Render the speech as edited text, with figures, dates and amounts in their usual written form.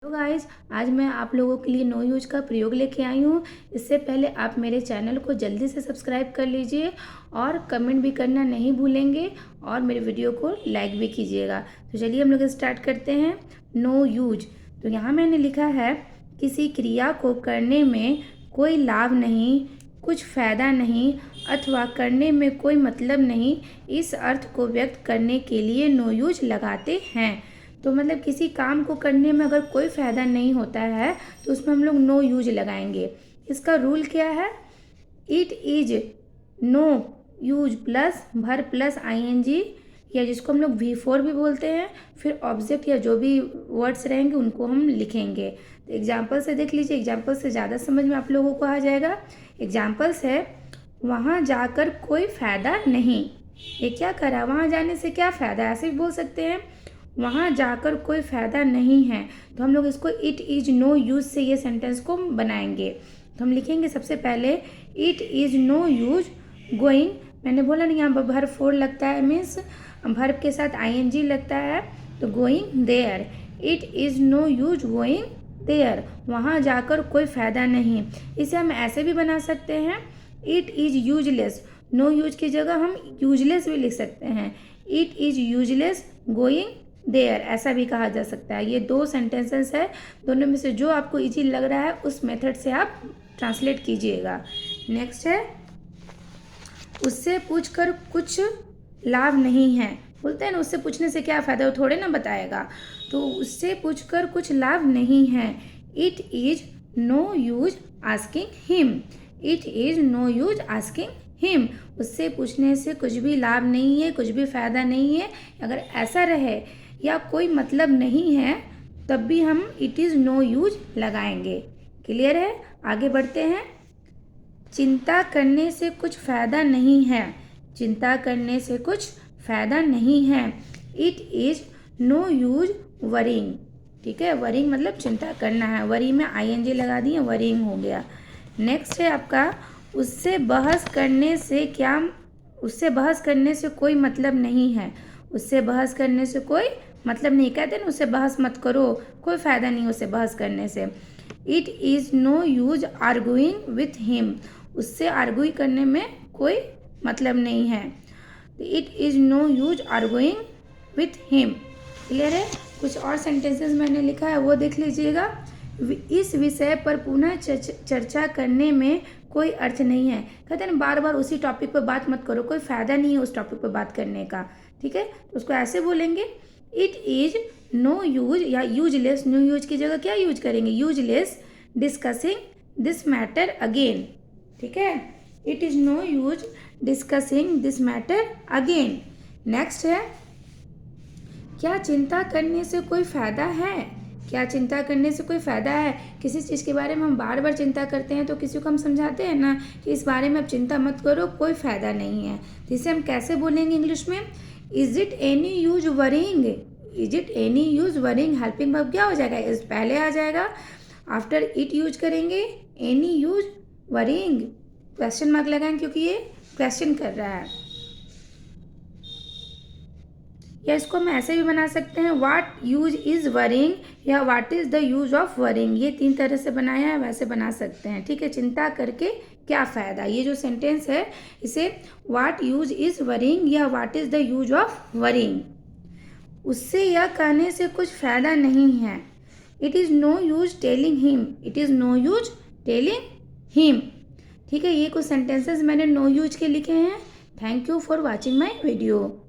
तो गाइस, आज मैं आप लोगों के लिए नो यूज का प्रयोग लेके आई हूँ। इससे पहले आप मेरे चैनल को जल्दी से सब्सक्राइब कर लीजिए और कमेंट भी करना नहीं भूलेंगे और मेरे वीडियो को लाइक भी कीजिएगा। तो चलिए हम लोग स्टार्ट करते हैं। नो यूज, तो यहाँ मैंने लिखा है किसी क्रिया को करने में कोई लाभ नहीं, कुछ फ़ायदा नहीं अथवा करने में कोई मतलब नहीं, इस अर्थ को व्यक्त करने के लिए नो यूज लगाते हैं। तो मतलब किसी काम को करने में अगर कोई फ़ायदा नहीं होता है तो उसमें हम लोग नो यूज लगाएंगे। इसका रूल क्या है? It is no use plus भर प्लस आईएनजी, या जिसको हम लोग V4 भी बोलते हैं, फिर ऑब्जेक्ट या जो भी वर्ड्स रहेंगे उनको हम लिखेंगे। तो एग्जाम्पल से देख लीजिए, एग्जाम्पल से ज़्यादा समझ में आप लोगों को आ जाएगा। एग्जाम्पल्स है, वहाँ जाकर कोई फ़ायदा नहीं। ये क्या करा? वहाँ जाने से क्या फ़ायदा, ऐसे भी बोल सकते हैं। वहाँ जाकर कोई फ़ायदा नहीं है, तो हम लोग इसको इट इज़ नो यूज से ये सेंटेंस को बनाएंगे। तो हम लिखेंगे सबसे पहले it is no use going. मैंने बोला नहीं, यहाँ भर 4 लगता है, मीन्स भर्ब के साथ आईएनजी लगता है, तो going there. It is no use going there, वहाँ जाकर कोई फ़ायदा नहीं। इसे हम ऐसे भी बना सकते हैं, it is useless. No use की जगह हम यूजलेस भी लिख सकते हैं। It is useless going there, ऐसा भी कहा जा सकता है। ये 2 सेंटेंसेस है, दोनों में से जो आपको इजी लग रहा है उस मेथड से आप ट्रांसलेट कीजिएगा। नेक्स्ट है, उससे पूछकर कुछ लाभ नहीं है। बोलते हैं ना, उससे पूछने से क्या फ़ायदा, वो थोड़े ना बताएगा। तो उससे पूछकर कुछ लाभ नहीं है। It is no use asking him. It is no use asking him, उससे पूछने से कुछ भी लाभ नहीं है, कुछ भी फ़ायदा नहीं है। अगर ऐसा रहे या कोई मतलब नहीं है तब भी हम इट इज़ नो यूज लगाएंगे। क्लियर है? आगे बढ़ते हैं। चिंता करने से कुछ फ़ायदा नहीं है। चिंता करने से कुछ फ़ायदा नहीं है। It is no use worrying. ठीक है, वरिंग मतलब चिंता करना है, वरी में आईएनजी लगा दिए, वरिंग हो गया। नेक्स्ट है आपका, उससे बहस करने से क्या, उससे बहस करने से कोई मतलब नहीं है। उससे बहस करने से कोई मतलब नहीं, कहते ना उससे बहस मत करो, कोई फ़ायदा नहीं उससे बहस करने से। It is no use arguing with him, उससे आर्गुई करने में कोई मतलब नहीं है। It is no use arguing with him. Clear है? कुछ और सेंटेंसेस मैंने लिखा है, वो देख लीजिएगा। इस विषय पर पुनः चर्चा करने में कोई अर्थ नहीं है। कहते हैं ना, बार बार उसी टॉपिक पर बात मत करो, कोई फ़ायदा नहीं है उस टॉपिक पर बात करने का। ठीक है, तो उसको ऐसे बोलेंगे, इट इज़ नो यूज या यूजलेस। नो यूज की जगह क्या यूज करेंगे? Useless discussing this matter again. ठीक है, it is no use discussing this matter again. Next है, क्या चिंता करने से कोई फ़ायदा है? क्या चिंता करने से कोई फ़ायदा है? किसी चीज़ के बारे में हम बार बार चिंता करते हैं तो किसी को हम समझाते हैं ना कि इस बारे में आप चिंता मत करो, कोई फ़ायदा नहीं है। तो इसे हम कैसे बोलेंगे इंग्लिश में? Is it any use worrying. Is it any use worrying, helping verb क्या हो जाएगा? इस पहले आ जाएगा, आफ्टर इट यूज करेंगे any use worrying, question mark लगाएंगे क्योंकि ये क्वेश्चन कर रहा है। या इसको हम ऐसे भी बना सकते हैं, व्हाट यूज इज़ वरिंग या what is the use of worrying. ये 3 तरह से बनाया है, वैसे बना सकते हैं। ठीक है, चिंता करके क्या फ़ायदा, ये जो सेंटेंस है इसे व्हाट यूज इज़ वरिंग या what is the use of worrying. उससे यह कहने से कुछ फ़ायदा नहीं है। It is no use telling him. It is no use telling him. ठीक है, ये कुछ सेंटेंसेस मैंने नो यूज के लिखे हैं। Thank you for watching my video.